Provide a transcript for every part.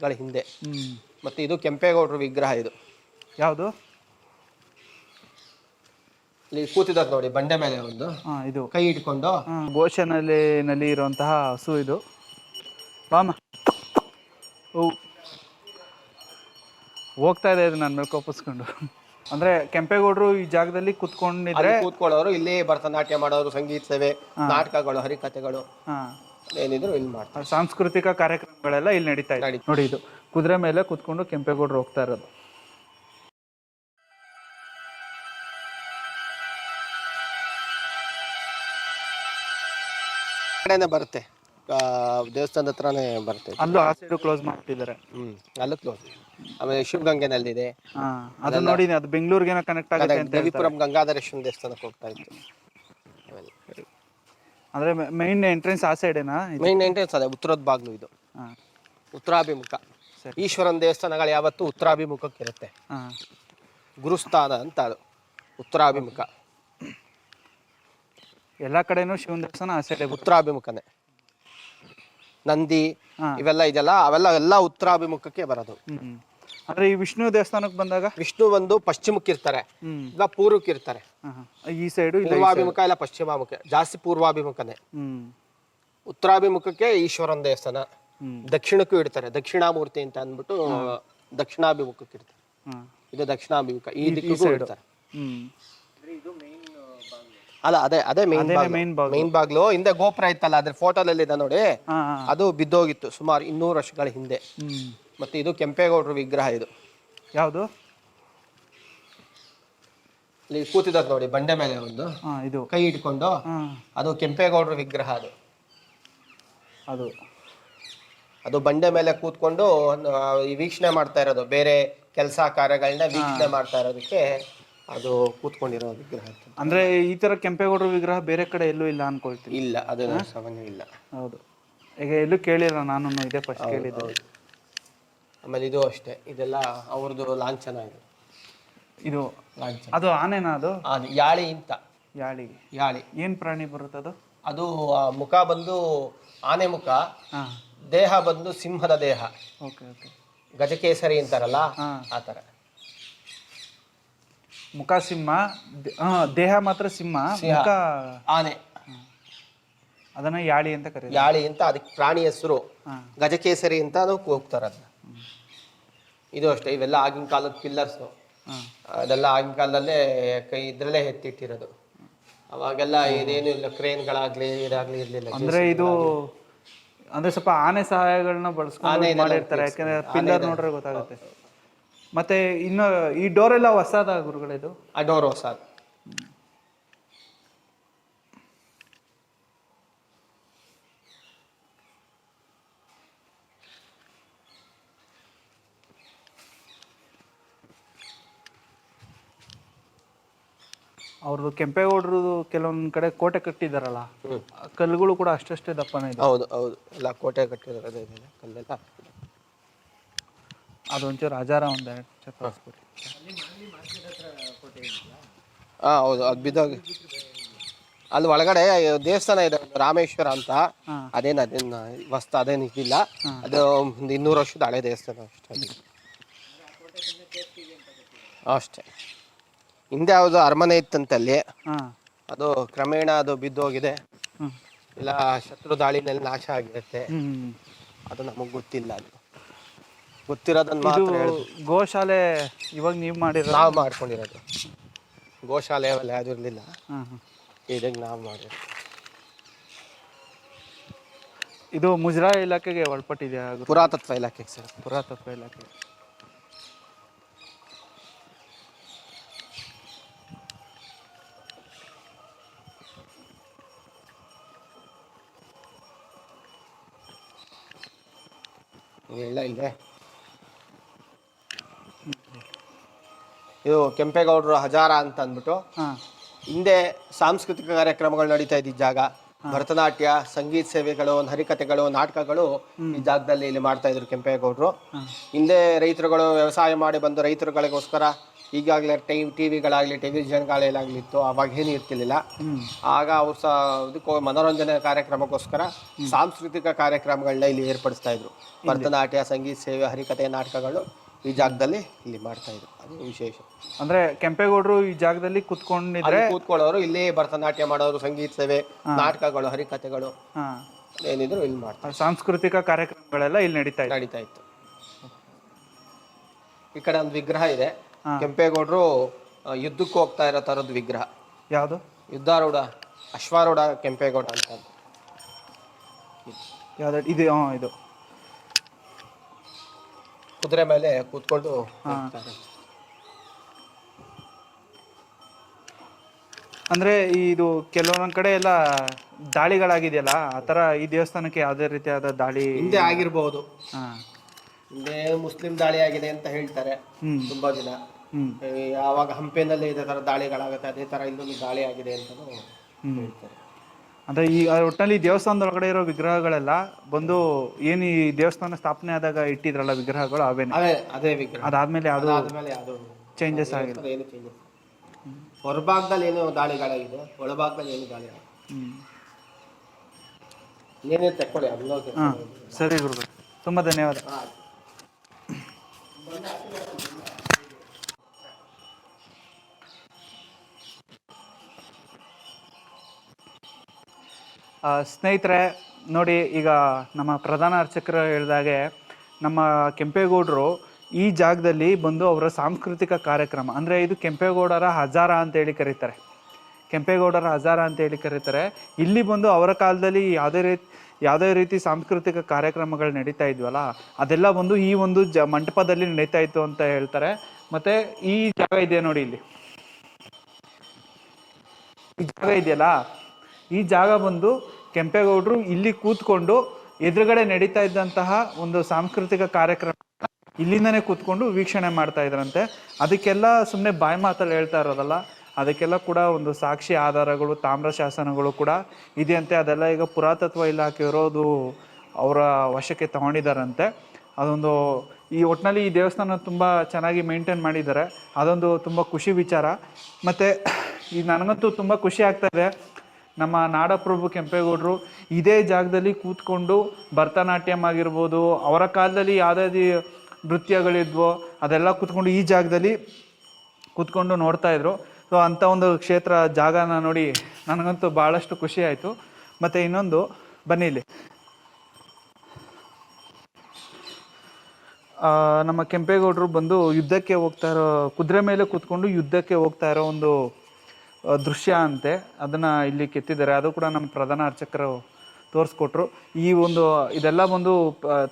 ಗಳ ಹಿಂದೆ ಮತ್ತೆ ಇದು ಕೆಂಪೇಗೌಡರ ವಿಗ್ರಹ. ಇದು ಯಾವುದು? ಇಲ್ಲಿ ಕೂತಿದ್ದಾರೆ ನೋಡಿ ಬಂಡೆ ಮೇಲೆ ಒಂದು ಇದು ಕೈ ಇಟ್ಕೊಂಡು. ಗೋಶಾಲೆಯಲ್ಲಿ ಇರುವಂತಹ ಹಸು ಇದು. ಬಾಮ ಹೋಗ್ತಾ ಇದೆ ಇದು ನನ್ನ ಮೇಲೆ ಕೋಪಿಸ್ಕೊಂಡು. ಅಂದ್ರೆ ಕೆಂಪೇಗೌಡರು ಈ ಜಾಗದಲ್ಲಿ ಕುತ್ಕೊಂಡಿದ್ರೆ ಕೂತ್ಕೊಳ್ಳೋರು, ಇಲ್ಲಿ ಭರತನಾಟ್ಯ ಮಾಡೋರು, ಸಂಗೀತ ಸೇವೆ, ನಾಟಕಗಳು, ಹರಿಕಥೆಗಳು ಏನಿದ್ರು ಇಲ್ಲಿ ಮಾಡ್ತಾರೆ. ಸಾಂಸ್ಕೃತಿಕ ಕಾರ್ಯಕ್ರಮಗಳೆಲ್ಲ ಇಲ್ಲಿ ನಡೀತಾ ಇದೆ ನೋಡಿ. ಇದು ಕುದುರೆ ಮೇಲೆ ಕುತ್ಕೊಂಡು ಕೆಂಪೇಗೌಡರು ಹೋಗ್ತಾ ಇರೋದು. ಬರುತ್ತೆ ದೇವಸ್ಥಾನದ ಹತ್ರನೇ ಬರುತ್ತೆ. ಅಲ್ಲೂ ಆ ಸೈಡ್ ಕ್ಲೋಸ್ ಮಾಡ್ತಿದ್ದಾರೆ. ಅಲ್ಲೂ ಕ್ಲೋಸ್. ಆಮೇಲೆ ಶಿವಗಂಗೆನಲ್ಲಿದೆ, ಅದು ನೋಡಿ. ಅದು ಬೆಂಗಳೂರಿಗೆ ಕನೆಕ್ಟ್ ಆಗುತ್ತೆ ಅಂತ ದೇವಿಪುರಂ ಗಂಗಾಧರೇಶ್ವರ ದೇವಸ್ಥಾನಕ್ಕೆ ಹೋಗ್ತಾ ಇತ್ತು. ಅಂದ್ರೆ ಮೈನ್ ಎಂಟ್ರೆನ್ಸ್ ಆ ಸೈಡೇನಾ? ಮೈನ್ ಎಂಟ್ರೆನ್ಸ್ ಅದೇ ಉತ್ತರದ ಬಾಗ್ಲು. ಇದು ಉತ್ತರಾಭಿಮುಖ. ಈಶ್ವರನ ದೇವಸ್ಥಾನಗಳು ಯಾವತ್ತು ಉತ್ತರಾಭಿಮುಖಕ್ಕೆ ಇರುತ್ತೆ. ಗುರುಸ್ಥಾನ ಅಂತ ಅದು ಉತ್ತರಾಭಿಮುಖ. ಎಲ್ಲಾ ಕಡೆನೂ ಶಿವನ ದೇವಸ್ಥಾನ ಆ ಸೈಡ್ ಉತ್ತರಾಭಿಮುಖನೇ. ನಂದಿ ಇವೆಲ್ಲ ಇದೆಲ್ಲ ಅವೆಲ್ಲ ಎಲ್ಲ ಉತ್ತರಾಭಿಮುಖಕ್ಕೆ ಬರೋದು. ಅಂದ್ರೆ ಈ ವಿಷ್ಣು ದೇವಸ್ಥಾನಕ್ಕೆ ಬಂದಾಗ ವಿಷ್ಣು ಒಂದು ಪಶ್ಚಿಮಕ್ಕೆ ಇರ್ತಾರೆ, ಇಲ್ಲ ಪೂರ್ವಕ್ಕೆ ಇರ್ತಾರೆ. ಈ ಸೈಡು ಪೂರ್ವಾಭಿಮುಖ ಇಲ್ಲ ಪಶ್ಚಿಮಾಭಿಮುಖ, ಜಾಸ್ತಿ ಪೂರ್ವಾಭಿಮುಖನೇ. ಉತ್ತರಾಭಿಮುಖಕ್ಕೆ ಈಶ್ವರನ ದೇವಸ್ಥಾನ. ದಕ್ಷಿಣಕ್ಕೂ ಇಡ್ತಾರೆ, ದಕ್ಷಿಣಾಮೂರ್ತಿ ಅಂತ ಅಂದ್ಬಿಟ್ಟು ದಕ್ಷಿಣಾಭಿಮುಖಕ್ಕೆ ಇಡ್ತಾರೆ. ಇದು ದಕ್ಷಿಣಾಭಿಮುಖ, ಈ ದಿಕ್ಕಿಗೂ ಇಡ್ತಾರೆ. ಅಲ್ಲ ಅದೇ ಅದೇ ಮೇನ್ ಬಾಗ್ಲು. ಹಿಂದೆ ಗೋಪುರ ಇತ್ತಲ್ಲ, ಅದ್ರ ಫೋಟೋದಲ್ಲಿ ಇದೆ ನೋಡಿ, ಅದು ಬಿದ್ದೋಗಿತ್ತು ಸುಮಾರು 200 ವರ್ಷಗಳ ಹಿಂದೆ. ಮತ್ತೆ ಇದು ಕೆಂಪೇಗೌಡರ ವಿಗ್ರಹ. ಇದು ಯಾವುದು? ಇಲ್ಲಿ ಕೂತಿದ್ದಾರೆ ನೋಡಿ ಬಂಡೆ ಮೇಲೆ ಒಂದು ಇದು ಕೈ ಇಟ್ಕೊಂಡು, ಅದು ಕೆಂಪೇಗೌಡರ ವಿಗ್ರಹ. ಅದು ಅದು ಬಂಡೆ ಮೇಲೆ ಕೂತ್ಕೊಂಡು ವೀಕ್ಷಣೆ ಮಾಡ್ತಾ ಇರೋದು, ಬೇರೆ ಕೆಲಸ ಕಾರ್ಯಗಳನ್ನ ವೀಕ್ಷಣೆ ಮಾಡ್ತಾ ಇರೋದಕ್ಕೆ ಅದು ಕೂತ್ಕೊಂಡಿರೋ ವಿಗ್ರಹ. ಅಂದ್ರೆ ಈ ತರ ಕೆಂಪೇಗೌಡರ ವಿಗ್ರಹ ಬೇರೆ ಕಡೆ ಎಲ್ಲೂ ಇಲ್ಲ ಅನ್ಕೊಳ್ತೀನಿ. ಇಲ್ಲ, ಅದು ಸಾಮಾನ್ಯ ಇಲ್ಲ. ಹೌದು, ಈಗ ಎಲ್ಲೂ ಕೇಳಿಲ್ಲ ನಾನು, ಇದೇ ಫಸ್ಟ್ ಕೇಳಿದ್ದು. ಆಮೇಲೆ ಇದು ಅಷ್ಟೇ, ಇದೆಲ್ಲ ಅವ್ರದ್ದು ಲಾಂಛನ. ಇದು ಲಾಂಛನ. ಅದು ಆನೆನಾ? ಅದು ಯಾಳಿ ಅಂತ. ಯಾಳಿ ಏನ್ ಪ್ರಾಣಿ ಬರುತ್ತೆ ಅದು? ಅದು ಮುಖ ಬಂದು ಆನೆ ಮುಖ, ದೇಹ ಬಂದು ಸಿಂಹದ ದೇಹ. ಗಜಕೇಸರಿ ಅಂತಾರಲ್ಲ ಆ ತರ. ಮುಖ ಸಿಂಹ, ದೇಹ ಮಾತ್ರ ಸಿಂಹ, ಮುಖ ಆನೆ. ಅದನ್ನ ಯಾಳಿ ಅಂತ ಕರೀತಾರೆ. ಯಾಳಿ ಅಂತ ಅದಕ್ಕೆ ಪ್ರಾಣಿ ಹೆಸರು. ಗಜಕೇಸರಿ ಅಂತ ಹೋಗ್ತಾರ ಅದನ್ನ. ಇದು ಅಷ್ಟೇ, ಇವೆಲ್ಲ ಆಗಿನ ಕಾಲದ ಪಿಲ್ಲರ್ಸ್. ಅದೆಲ್ಲ ಆಗಿನ ಕಾಲದಲ್ಲೇ ಇದ್ರಲ್ಲೇ ಎತ್ತಿಟ್ಟಿರೋದು. ಅವಾಗೆಲ್ಲ ಇದೇನು ಇಲ್ಲ, ಕ್ರೇನ್ಗಳಾಗ್ಲಿ ಇದಾಗ್ಲಿ ಇರ್ಲಿಲ್ಲ. ಅಂದ್ರೆ ಇದು ಅಂದ್ರೆ ಸ್ವಲ್ಪ ಆನೆ ಸಹಾಯಗಳನ್ನ ಬಳಸ್ಕೊಂಡು ಮಾಡಿರ್ತಾರೆ, ಯಾಕಂದ್ರೆ ಪಿಲ್ಲರ್ ನೋಡ್ರೆ ಗೊತ್ತಾಗುತ್ತೆ. ಮತ್ತೆ ಇನ್ನು ಈ ಡೋರ್ ಎಲ್ಲ ಹೊಸದ ಗುರುಗಳಿದು? ಆ ಡೋರ್ ಹೊಸದ. ಅವ್ರದ್ದು ಕೆಂಪೇಗೌಡರದು ಕೆಲವೊಂದ್ ಕಡೆ ಕೋಟೆ ಕಟ್ಟಿದಾರಲ್ಲ, ಕಲ್ಲುಗಳು ಕೂಡ ಅಷ್ಟೇ ದಪ್ಪನೇ ಇದೆ. ಹೌದು ಹೌದು, ಎಲ್ಲ ಕೋಟೆ ಕಟ್ಟಿದ್ದಾರೆ ಕಲ್ಲೆಲ್ಲ. ಅದೊಂಚೂರು ರಾಜಾರ ಒಂದೇ ಹೌದು, ಅದು ಬಿದ್ದೋಗಿ. ಅಲ್ಲಿ ಒಳಗಡೆ ದೇವಸ್ಥಾನ ಇದೆ ರಾಮೇಶ್ವರ ಅಂತ. ಅದೇನು ವಸ್ತು ಅದೇನು ಇದಿಲ್ಲ, ಅದು ಒಂದು 200 ವರ್ಷದ ಹಳೆ ದೇವಸ್ಥಾನ ಅಷ್ಟೇ. ಹಿಂದೆ ಯಾವುದು ಅರಮನೆ ಇತ್ತಂತಲ್ಲಿ, ಅದು ಕ್ರಮೇಣ ಅದು ಬಿದ್ದೋಗಿದೆ, ಇಲ್ಲ ಶತ್ರು ದಾಳಿನಲ್ಲಿ ನಾಶ ಆಗಿರುತ್ತೆ. ಅದು ನಮಗ್ ಗೊತ್ತಿಲ್ಲ. ಅದು ಗೊತ್ತಿರೋದನ್ನ ಮಾತ್ರ. ಗೋಶಾಲೆ ಇವಾಗ ನೀವು ನಾವು ಮಾಡ್ಕೊಂಡಿರೋದು. ಗೋಶಾಲೆ ಅವೆಲ್ಲ ಯಾವ್ದು ಇರಲಿಲ್ಲ, ಇದಾಗ ನಾವು ಮಾಡಿರೋದು. ಇದು ಮುಜರಾಯಿ ಇಲಾಖೆಗೆ ಒಳಪಟ್ಟಿದೆಯಾ? ಪುರಾತತ್ವ ಇಲಾಖೆಗೆ ಸರ್. ಪುರಾತತ್ವ ಇಲಾಖೆ. ಇಲ್ಲ ಇದೆ. ಇದು ಕೆಂಪೇಗೌಡರು ಹಜಾರ ಅಂತ ಅಂದ್ಬಿಟ್ಟು ಹಿಂದೆ ಸಾಂಸ್ಕೃತಿಕ ಕಾರ್ಯಕ್ರಮಗಳು ನಡೀತಾ ಇದ್ದ ಜಾಗ. ಭರತನಾಟ್ಯ, ಸಂಗೀತ ಸೇವೆಗಳು, ಹರಿಕಥೆಗಳು, ನಾಟಕಗಳು ಈ ಜಾಗದಲ್ಲಿ ಇಲ್ಲಿ ಮಾಡ್ತಾ ಇದ್ರು ಕೆಂಪೇಗೌಡರು. ಹಿಂದೆ ರೈತರುಗಳು ವ್ಯವಸಾಯ ಮಾಡಿ ಬಂದು ರೈತರುಗಳಿಗೋಸ್ಕರ ಈಗಾಗಲೇ ಟಿವಿಗಳಾಗಲಿ ಟೆಲಿವಿಷನ್ಗಳಾಗಲಿ ಇತ್ತು, ಅವಾಗ ಏನು ಇರ್ತಿರ್ಲಿಲ್ಲ. ಆಗ ಅವ್ರು ಇದಕ್ಕೋ ಮನೋರಂಜನೆ ಕಾರ್ಯಕ್ರಮಕ್ಕೋಸ್ಕರ ಸಾಂಸ್ಕೃತಿಕ ಕಾರ್ಯಕ್ರಮಗಳನ್ನ ಇಲ್ಲಿ ಏರ್ಪಡಿಸ್ತಾ ಇದ್ರು. ಭರತನಾಟ್ಯ, ಸಂಗೀತ ಸೇವೆ, ಹರಿಕಥೆ ನಾಟಕಗಳು ಈ ಜಾಗದಲ್ಲಿ ಇಲ್ಲಿ ಮಾಡ್ತಾ ಇದ್ರು. ಅದು ವಿಶೇಷ. ಅಂದ್ರೆ ಕೆಂಪೇಗೌಡರು ಈ ಜಾಗದಲ್ಲಿ ಕೂತ್ಕೊಳ್ಳೋರು, ಇಲ್ಲಿ ಭರತನಾಟ್ಯ ಮಾಡೋರು, ಸಂಗೀತ ಸೇವೆ, ನಾಟಕಗಳು, ಹರಿಕಥೆಗಳು ಏನಿದ್ರು ಇಲ್ಲಿ ಮಾಡ್ತಾರೆ. ಸಾಂಸ್ಕೃತಿಕ ಕಾರ್ಯಕ್ರಮಗಳೆಲ್ಲ ಇಲ್ಲಿ ನಡೀತಾ ಇತ್ತು. ಈ ಕಡೆ ಒಂದು ವಿಗ್ರಹ ಇದೆ, ಕೆಂಪೇಗೌಡರು ಯುದ್ಧಕ್ಕೆ ಹೋಗ್ತಾ ಇರೋ ತರದ್ ವಿಗ್ರಹ. ಯಾವುದು? ಯುದ್ಧಾರೂಢ, ಅಶ್ವಾರೂಢ ಕೆಂಪೇಗೌಡ ಅಂತ. ಯಾವ್ದು ಇದು? ಇದು ಕುದುರೆ ಮೇಲೆ ಕೂತ್ಕೊಂಡು ಹೋಗ್ತಾರೆ. ಅಂದ್ರೆ ಇದು ಕೆಲವೊಂದ್ ಕಡೆ ಎಲ್ಲ ದಾಳಿಗಳಾಗಿದೆಯಲ್ಲ, ಆತರ ಈ ದೇವಸ್ಥಾನಕ್ಕೆ ಯಾವುದೇ ರೀತಿಯಾದ ದಾಳಿ ಹಿಂದೆ ಆಗಿರ್ಬಹುದು. ಹಿಂದೆ ಮುಸ್ಲಿಂ ದಾಳಿ ಆಗಿದೆ ಅಂತ ಹೇಳ್ತಾರೆ ತುಂಬಾ ಜನ. ಯಾವಾಗ ಹಂಪಿನಲ್ಲಿ ಇದೇ ತರ ದಾಳಿಗಳಾಗುತ್ತೆ, ಅದೇ ತರ ಇಲ್ಲೊಂದು ದಾಳಿ ಆಗಿದೆ ಅಂತ ಹೇಳ್ತಾರೆ. ಅಂದ್ರೆ ಈ ಒಟ್ಟಿನಲ್ಲಿ ದೇವಸ್ಥಾನದೊಳಗಡೆ ಇರೋ ವಿಗ್ರಹಗಳೆಲ್ಲ ಬಂದು ಏನು ಈ ದೇವಸ್ಥಾನ ಸ್ಥಾಪನೆ ಆದಾಗ ಇಟ್ಟಿದ್ರಲ್ಲ ವಿಗ್ರಹಗಳು, ಅದೇ ವಿಗ್ರಹ. ಅದಾದ್ಮೇಲೆ ಯಾವುದು ಚೇಂಜಸ್ ಆಗಿದೆ? ಹೊರಭಾಗದಲ್ಲಿ ಏನು ದಾಳಿಗಳಾಗಿದೆ, ಒಳಭಾಗದಲ್ಲಿ ಏನು ದಾಳಿ ಆಗಿದೆ. ಏನೇ ತಕ್ಕೊಳ್ಳಿ. ಸರಿ ಗುರುಗಳು, ತುಂಬಾ ಧನ್ಯವಾದ. ಸ್ನೇಹಿತರೆ ನೋಡಿ, ಈಗ ನಮ್ಮ ಪ್ರಧಾನ ಅರ್ಚಕರು ಹೇಳಿದಾಗೆ ನಮ್ಮ ಕೆಂಪೇಗೌಡರು ಈ ಜಾಗದಲ್ಲಿ ಬಂದು ಅವರ ಸಾಂಸ್ಕೃತಿಕ ಕಾರ್ಯಕ್ರಮ, ಅಂದರೆ ಇದು ಕೆಂಪೇಗೌಡರ ಹಜಾರ ಅಂತೇಳಿ ಕರೀತಾರೆ. ಕೆಂಪೇಗೌಡರ ಹಜಾರ ಅಂತೇಳಿ ಕರೀತಾರೆ. ಇಲ್ಲಿ ಬಂದು ಅವರ ಕಾಲದಲ್ಲಿ ಯಾವುದೇ ರೀತಿ ಸಾಂಸ್ಕೃತಿಕ ಕಾರ್ಯಕ್ರಮಗಳು ನಡೀತಾ ಇದ್ವಲ್ಲ, ಅದೆಲ್ಲ ಬಂದು ಈ ಒಂದು ಮಂಟಪದಲ್ಲಿ ನಡೀತಾ ಇತ್ತು ಅಂತ ಹೇಳ್ತಾರೆ. ಮತ್ತು ಈ ಜಾಗ ಇದೆ ನೋಡಿ, ಇಲ್ಲಿ ಈ ಜಾಗ ಇದೆಯಲ್ಲ, ಈ ಜಾಗ ಬಂದು ಕೆಂಪೇಗೌಡರು ಇಲ್ಲಿ ಕೂತ್ಕೊಂಡು ಎದುರುಗಡೆ ನಡೀತಾ ಇದ್ದಂತಹ ಒಂದು ಸಾಂಸ್ಕೃತಿಕ ಕಾರ್ಯಕ್ರಮ ಇಲ್ಲಿಂದನೇ ಕೂತ್ಕೊಂಡು ವೀಕ್ಷಣೆ ಮಾಡ್ತಾ ಇದ್ರಂತೆ. ಅದಕ್ಕೆಲ್ಲ ಸುಮ್ಮನೆ ಬಾಯಿ ಮಾತಲ್ಲಿ ಹೇಳ್ತಾ ಇರೋದಲ್ಲ, ಅದಕ್ಕೆಲ್ಲ ಕೂಡ ಒಂದು ಸಾಕ್ಷಿ ಆಧಾರಗಳು, ತಾಮ್ರ ಶಾಸನಗಳು ಕೂಡ ಇದೆಯಂತೆ. ಅದೆಲ್ಲ ಈಗ ಪುರಾತತ್ವ ಇಲಾಖೆಯವರು ಅವರ ವಶಕ್ಕೆ ತಗೊಂಡಿದ್ದಾರಂತೆ. ಅದೊಂದು ಈ ಒಟ್ಟಿನಲ್ಲಿ ಈ ದೇವಸ್ಥಾನ ತುಂಬ ಚೆನ್ನಾಗಿ ಮೇಂಟೈನ್ ಮಾಡಿದ್ದಾರೆ. ಅದೊಂದು ತುಂಬ ಖುಷಿ ವಿಚಾರ. ಮತ್ತು ಈ ನನಗಂತೂ ತುಂಬ ಖುಷಿ ಆಗ್ತಾಯಿದೆ, ನಮ್ಮ ನಾಡಪ್ರಭು ಕೆಂಪೇಗೌಡರು ಇದೇ ಜಾಗದಲ್ಲಿ ಕೂತ್ಕೊಂಡು ಭರತನಾಟ್ಯಂ ಆಗಿರ್ಬೋದು, ಅವರ ಕಾಲದಲ್ಲಿ ಯಾವುದೇ ನೃತ್ಯಗಳಿದ್ವೋ ಅದೆಲ್ಲ ಕೂತ್ಕೊಂಡು ಈ ಜಾಗದಲ್ಲಿ ಕೂತ್ಕೊಂಡು ನೋಡ್ತಾಯಿದ್ರು. ಸೊ ಅಂಥ ಒಂದು ಕ್ಷೇತ್ರ ಜಾಗನ ನೋಡಿ ನನಗಂತೂ ಭಾಳಷ್ಟು ಖುಷಿ ಆಯಿತು. ಮತ್ತು ಇನ್ನೊಂದು ಬನ್ನಿ, ಇಲ್ಲಿ ನಮ್ಮ ಕೆಂಪೇಗೌಡರು ಬಂದು ಯುದ್ಧಕ್ಕೆ ಹೋಗ್ತಾ ಇರೋ, ಕುದುರೆ ಮೇಲೆ ಕೂತ್ಕೊಂಡು ಯುದ್ಧಕ್ಕೆ ಹೋಗ್ತಾ ಇರೋ ಒಂದು ದೃಶ್ಯ ಅಂತೆ. ಅದನ್ನು ಇಲ್ಲಿ ಕೆತ್ತಿದ್ದಾರೆ. ಅದು ಕೂಡ ನಮ್ಮ ಪ್ರಧಾನ ಅರ್ಚಕರು ತೋರಿಸ್ಕೊಟ್ರು. ಈ ಒಂದು ಇದೆಲ್ಲ ಬಂದು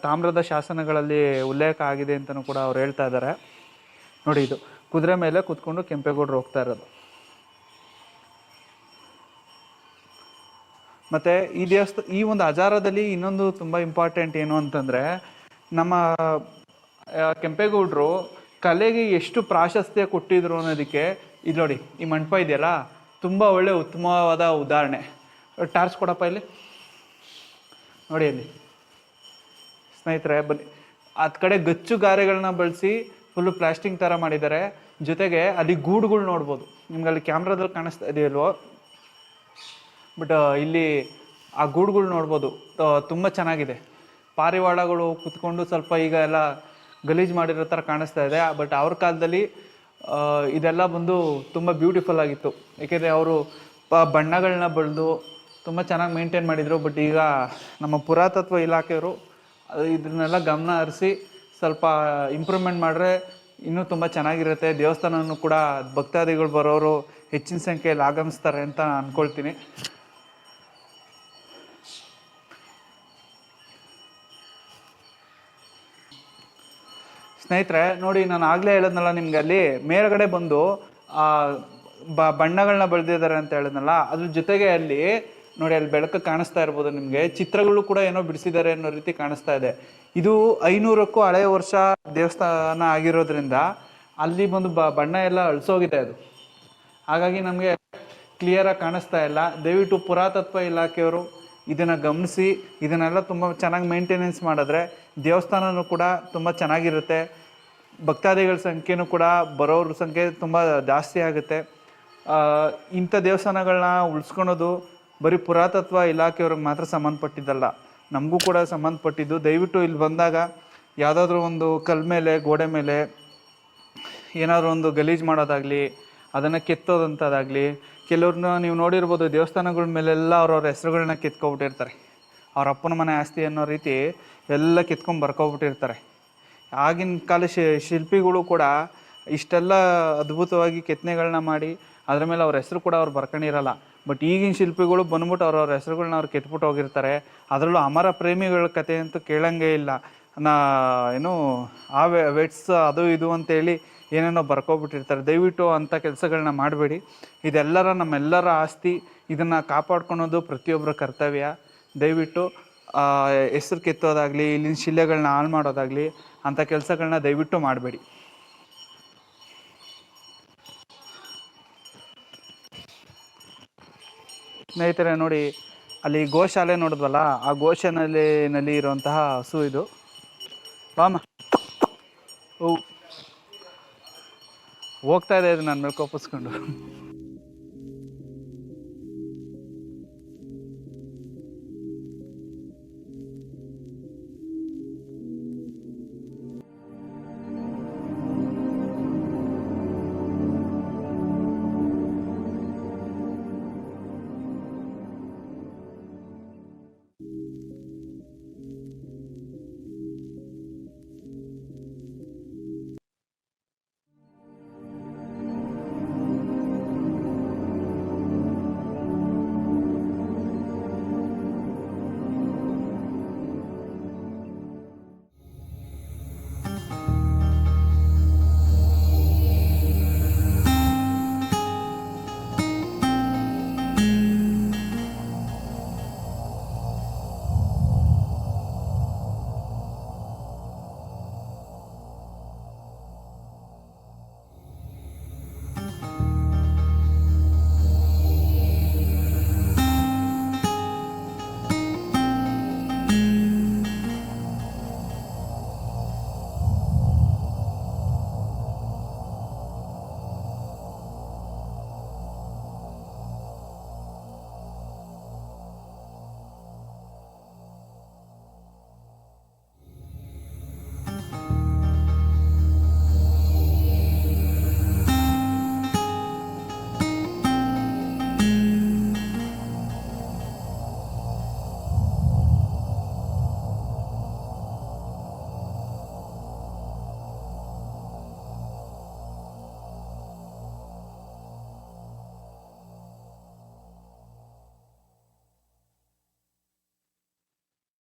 ತಾಮ್ರದ ಶಾಸನಗಳಲ್ಲಿ ಉಲ್ಲೇಖ ಆಗಿದೆ ಅಂತಲೂ ಕೂಡ ಅವ್ರು ಹೇಳ್ತಾ ಇದ್ದಾರೆ. ನೋಡಿ, ಇದು ಕುದುರೆ ಮೇಲೆ ಕೂತ್ಕೊಂಡು ಕೆಂಪೇಗೌಡರು ಹೋಗ್ತಾ ಇರೋದು. ಮತ್ತು ಈ ಒಂದು ಹಜಾರದಲ್ಲಿ ಇನ್ನೊಂದು ತುಂಬ ಇಂಪಾರ್ಟೆಂಟ್ ಏನು ಅಂತಂದರೆ, ನಮ್ಮ ಕೆಂಪೇಗೌಡರು ಕಲೆಗೆ ಎಷ್ಟು ಪ್ರಾಶಸ್ತ್ಯ ಕೊಟ್ಟಿದ್ರು ಅನ್ನೋದಕ್ಕೆ ಇದು ನೋಡಿ, ಈ ಮಂಟಪ ಇದೆಯಲ್ಲ, ತುಂಬ ಒಳ್ಳೆ ಉತ್ತಮವಾದ ಉದಾಹರಣೆ. ಟಾರ್ಚ್ ಕೊಡಪ್ಪ ಇಲ್ಲಿ ನೋಡಿ. ಅಲ್ಲಿ ಸ್ನೇಹಿತರೆ ಬನ್ನಿ, ಹತ್ತು ಕಡೆ ಗಚ್ಚುಗಾರೆಗಳನ್ನ ಬಳಸಿ ಫುಲ್ಲು ಪ್ಲಾಸ್ಟಿಂಗ್ ಥರ ಮಾಡಿದ್ದಾರೆ. ಜೊತೆಗೆ ಅಲ್ಲಿ ಗೂಡುಗಳು ನೋಡ್ಬೋದು, ನಿಮ್ಗೆ ಅಲ್ಲಿ ಕ್ಯಾಮ್ರಾದಲ್ಲಿ ಕಾಣಿಸ್ತಾ ಇದೆಯಲ್ವೋ, ಬಟ್ ಇಲ್ಲಿ ಆ ಗೂಡುಗಳು ನೋಡ್ಬೋದು. ತುಂಬ ಚೆನ್ನಾಗಿದೆ. ಪಾರಿವಾಳಗಳು ಕುತ್ಕೊಂಡು ಸ್ವಲ್ಪ ಈಗ ಎಲ್ಲ ಗಲೀಜು ಮಾಡಿರೋ ಥರ ಕಾಣಿಸ್ತಾ ಇದೆ. ಬಟ್ ಅವ್ರ ಕಾಲದಲ್ಲಿ ಇದೆಲ್ಲ ಬಂದು ತುಂಬ ಬ್ಯೂಟಿಫುಲ್ ಆಗಿತ್ತು. ಏಕೆಂದರೆ ಅವರು ಬಣ್ಣಗಳನ್ನ ಬಳಿದು ತುಂಬ ಚೆನ್ನಾಗಿ ಮೇಂಟೈನ್ ಮಾಡಿದರು. ಬಟ್ ಈಗ ನಮ್ಮ ಪುರಾತತ್ವ ಇಲಾಖೆಯವರು ಇದನ್ನೆಲ್ಲ ಗಮನ ಹರಿಸಿ ಸ್ವಲ್ಪ ಇಂಪ್ರೂವ್ಮೆಂಟ್ ಮಾಡಿದ್ರೆ ಇನ್ನೂ ತುಂಬ ಚೆನ್ನಾಗಿರುತ್ತೆ. ದೇವಸ್ಥಾನನೂ ಕೂಡ ಭಕ್ತಾದಿಗಳು ಬರೋರು ಹೆಚ್ಚಿನ ಸಂಖ್ಯೆಯಲ್ಲಿ ಆಗಮಿಸ್ತಾರೆ ಅಂತ ಅಂದ್ಕೊಳ್ತೀನಿ. ಸ್ನೇಹಿತರೆ ನೋಡಿ, ನಾನು ಆಗಲೇ ಹೇಳಿದ್ನಲ್ಲ ನಿಮ್ಗೆ, ಅಲ್ಲಿ ಮೇಲ್ಗಡೆ ಬಂದು ಬಣ್ಣಗಳನ್ನ ಬಳಿದಿದ್ದಾರೆ ಅಂತ ಹೇಳಿದ್ನಲ್ಲ, ಅದ್ರ ಜೊತೆಗೆ ಅಲ್ಲಿ ನೋಡಿ, ಅಲ್ಲಿ ಬೆಳಕು ಕಾಣಿಸ್ತಾ ಇರ್ಬೋದು ನಿಮಗೆ. ಚಿತ್ರಗಳು ಕೂಡ ಏನೋ ಬಿಡಿಸಿದ್ದಾರೆ ಅನ್ನೋ ರೀತಿ ಕಾಣಿಸ್ತಾ ಇದೆ. ಇದು 500ಕ್ಕೂ ಹಳೆಯ ವರ್ಷ ದೇವಸ್ಥಾನ ಆಗಿರೋದ್ರಿಂದ ಅಲ್ಲಿ ಬಂದು ಬಣ್ಣ ಎಲ್ಲ ಅಳಿಸೋಗಿದೆ ಅದು. ಹಾಗಾಗಿ ನಮಗೆ ಕ್ಲಿಯರಾಗಿ ಕಾಣಿಸ್ತಾ ಇಲ್ಲ. ದಯವಿಟ್ಟು ಪುರಾತತ್ವ ಇಲಾಖೆಯವರು ಇದನ್ನು ಗಮನಿಸಿ ಇದನ್ನೆಲ್ಲ ತುಂಬ ಚೆನ್ನಾಗಿ ಮೇಂಟೆನೆನ್ಸ್ ಮಾಡಿದ್ರೆ ದೇವಸ್ಥಾನವೂ ಕೂಡ ತುಂಬ ಚೆನ್ನಾಗಿರುತ್ತೆ. ಭಕ್ತಾದಿಗಳ ಸಂಖ್ಯೆನೂ ಕೂಡ ಬರೋರ ಸಂಖ್ಯೆ ತುಂಬ ಜಾಸ್ತಿ ಆಗುತ್ತೆ. ಇಂಥ ದೇವಸ್ಥಾನಗಳನ್ನ ಉಳಿಸ್ಕೊಳೋದು ಬರೀ ಪುರಾತತ್ವ ಇಲಾಖೆಯವ್ರಿಗೆ ಮಾತ್ರ ಸಂಬಂಧಪಟ್ಟಿದ್ದಲ್ಲ, ನಮಗೂ ಕೂಡ ಸಂಬಂಧಪಟ್ಟಿದ್ದು. ದಯವಿಟ್ಟು ಇಲ್ಲಿ ಬಂದಾಗ ಯಾವುದಾದ್ರೂ ಒಂದು ಕಲ್ ಮೇಲೆ, ಗೋಡೆ ಮೇಲೆ ಏನಾದರೂ ಒಂದು ಗಲೀಜು ಮಾಡೋದಾಗಲಿ, ಅದನ್ನು ಕೆತ್ತೋದಂಥದ್ದಾಗಲಿ, ಕೆಲವ್ರನ್ನ ನೀವು ನೋಡಿರ್ಬೋದು ದೇವಸ್ಥಾನಗಳ ಮೇಲೆಲ್ಲ ಅವ್ರವ್ರ ಹೆಸ್ರುಗಳನ್ನ ಕಿತ್ಕೊಬಿಟ್ಟಿರ್ತಾರೆ. ಅವ್ರ ಅಪ್ಪನ ಮನೆ ಆಸ್ತಿ ಅನ್ನೋ ರೀತಿ ಎಲ್ಲ ಕಿತ್ಕೊಂಡು ಬರ್ಕೊಬಿಟ್ಟಿರ್ತಾರೆ. ಆಗಿನ ಕಾಲ ಶಿಲ್ಪಿಗಳು ಕೂಡ ಇಷ್ಟೆಲ್ಲ ಅದ್ಭುತವಾಗಿ ಕೆತ್ತನೆಗಳನ್ನ ಮಾಡಿ ಅದ್ರ ಮೇಲೆ ಅವ್ರ ಹೆಸರು ಕೂಡ ಅವ್ರು ಬರ್ಕೊಂಡಿರಲ್ಲ. ಬಟ್ ಈಗಿನ ಶಿಲ್ಪಿಗಳು ಬಂದ್ಬಿಟ್ಟು ಅವ್ರವ್ರ ಹೆಸರುಗಳನ್ನ ಅವ್ರು ಕೆತ್ಬಿಟ್ಟು ಹೋಗಿರ್ತಾರೆ. ಅದರಲ್ಲೂ ಅಮರ ಪ್ರೇಮಿಗಳ ಕತೆ ಅಂತೂ ಕೇಳಂಗೇ ಇಲ್ಲ. ಏನು ಆ ವೆಟ್ಸ್ ಅದು ಇದು ಅಂತೇಳಿ ಏನೇನೋ ಬರ್ಕೊಬಿಟ್ಟಿರ್ತಾರೆ. ದಯವಿಟ್ಟು ಅಂಥ ಕೆಲಸಗಳನ್ನ ಮಾಡಬೇಡಿ. ಇದೆಲ್ಲರ ನಮ್ಮೆಲ್ಲರ ಆಸ್ತಿ, ಇದನ್ನು ಕಾಪಾಡ್ಕೊಳೋದು ಪ್ರತಿಯೊಬ್ಬರ ಕರ್ತವ್ಯ. ದಯವಿಟ್ಟು ಹೆಸ್ರು ಕೆತ್ತೋದಾಗಲಿ, ಇಲ್ಲಿನ ಶಿಲೆಗಳನ್ನ ಹಾಳು ಮಾಡೋದಾಗಲಿ ಅಂಥ ಕೆಲಸಗಳನ್ನ ದಯವಿಟ್ಟು ಮಾಡಬೇಡಿ. ಸ್ನೇಹಿತರೆ ನೋಡಿ, ಅಲ್ಲಿ ಗೋಶಾಲೆ ನೋಡಿದ್ವಲ್ಲ, ಆ ಗೋಶಾಲೆಯಲ್ಲಿ ಇರುವಂತಹ ಹಸು ಇದು. ಬಾಮ ಹೋಗ್ತಾ ಇದೆ ಇದು ನನ್ನ ಮೇಲೆ ಕೋಪಿಸ್ಕೊಂಡು.